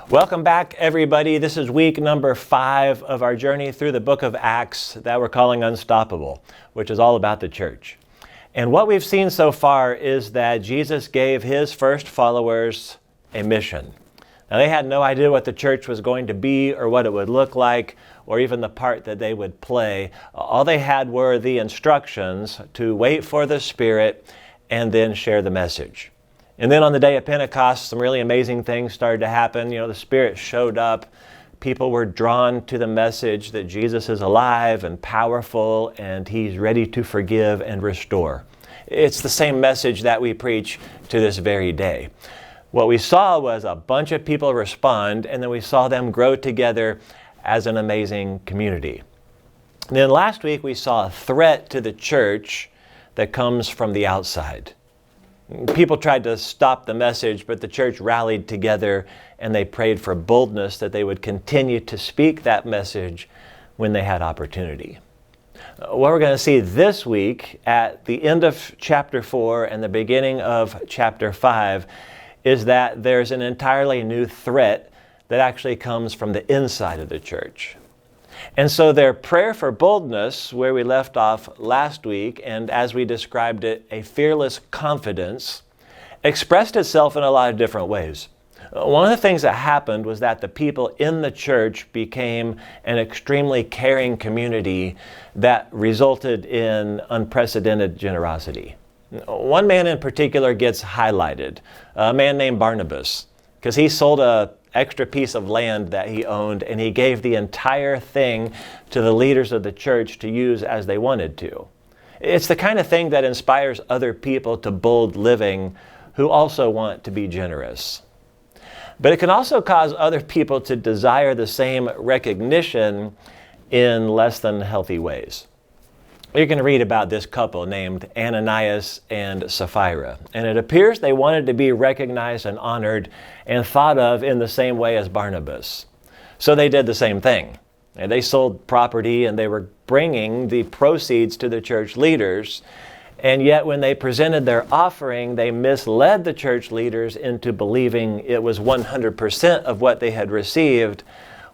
Welcome back, everybody. This is week number 5 of our journey through the book of Acts that we're calling Unstoppable, which is all about the church. And what we've seen so far is that Jesus gave his first followers a mission. Now, they had no idea what the church was going to be or what it would look like or even the part that they would play. All they had were the instructions to wait for the Spirit and then share the message. And then on the day of Pentecost, some really amazing things started to happen. The Spirit showed up. People were drawn to the message that Jesus is alive and powerful and he's ready to forgive and restore. It's the same message that we preach to this very day. What we saw was a bunch of people respond, and then we saw them grow together as an amazing community. And then last week we saw a threat to the church that comes from the outside. People tried to stop the message, but the church rallied together and they prayed for boldness that they would continue to speak that message when they had opportunity. What we're going to see this week at the end of chapter 4 and the beginning of chapter 5 is that there's an entirely new threat that actually comes from the inside of the church. And so their prayer for boldness, where we left off last week, and as we described it, a fearless confidence, expressed itself in a lot of different ways. One of the things that happened was that the people in the church became an extremely caring community that resulted in unprecedented generosity. One man in particular gets highlighted, a man named Barnabas, because he sold an extra piece of land that he owned and he gave the entire thing to the leaders of the church to use as they wanted to. It's the kind of thing that inspires other people to bold living who also want to be generous. But it can also cause other people to desire the same recognition in less than healthy ways. You can read about this couple named Ananias and Sapphira, and it appears they wanted to be recognized and honored and thought of in the same way as Barnabas. So they did the same thing. And they sold property and they were bringing the proceeds to the church leaders, and yet when they presented their offering, they misled the church leaders into believing it was 100% of what they had received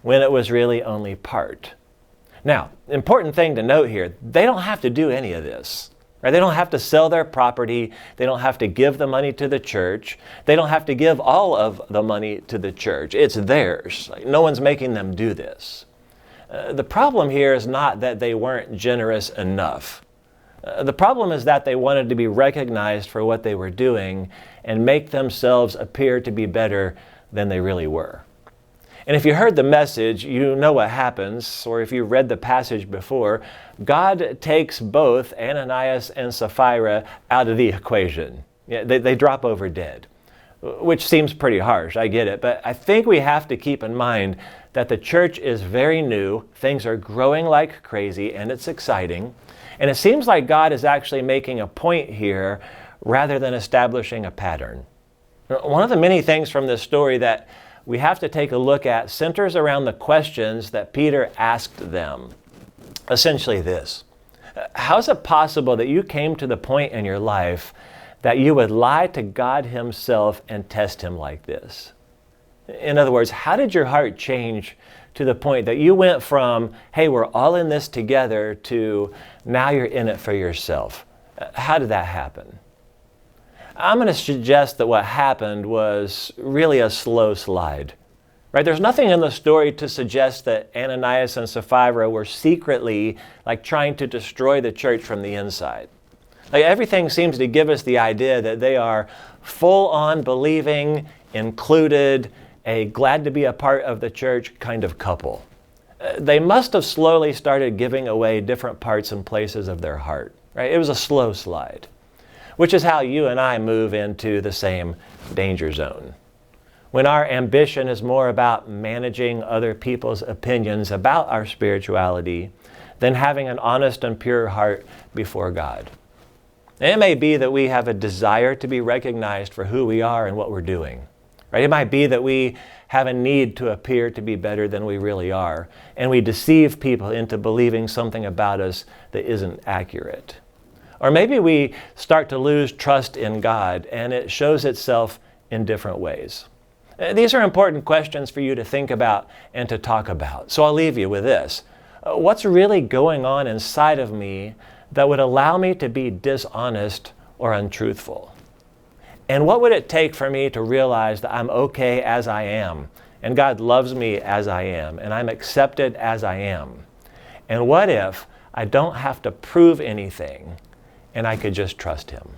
when it was really only part. Now, important thing to note here, they don't have to do any of this. Right? They don't have to sell their property. They don't have to give the money to the church. They don't have to give all of the money to the church. It's theirs. No one's making them do this. The problem here is not that they weren't generous enough. The problem is that they wanted to be recognized for what they were doing and make themselves appear to be better than they really were. And if you heard the message, you know what happens, or if you read the passage before, God takes both Ananias and Sapphira out of the equation. They drop over dead, which seems pretty harsh, I get it, but I think we have to keep in mind that the church is very new, things are growing like crazy, and it's exciting, and it seems like God is actually making a point here rather than establishing a pattern. One of the many things from this story that we have to take a look at centers around the questions that Peter asked them. Essentially this: how is it possible that you came to the point in your life that you would lie to God himself and test him like this? In other words, how did your heart change to the point that you went from, hey, we're all in this together, to now you're in it for yourself? How did that happen? I'm going to suggest that what happened was really a slow slide. Right? There's nothing in the story to suggest that Ananias and Sapphira were secretly trying to destroy the church from the inside. Everything seems to give us the idea that they are full on believing, included, a glad to be a part of the church kind of couple. They must have slowly started giving away different parts and places of their heart. Right? It was a slow slide, which is how you and I move into the same danger zone. When our ambition is more about managing other people's opinions about our spirituality than having an honest and pure heart before God. It may be that we have a desire to be recognized for who we are and what we're doing. Right? It might be that we have a need to appear to be better than we really are, and we deceive people into believing something about us that isn't accurate. Or maybe we start to lose trust in God, and it shows itself in different ways. These are important questions for you to think about and to talk about. So I'll leave you with this. What's really going on inside of me that would allow me to be dishonest or untruthful? And what would it take for me to realize that I'm okay as I am, and God loves me as I am, and I'm accepted as I am? And what if I don't have to prove anything and I could just trust Him?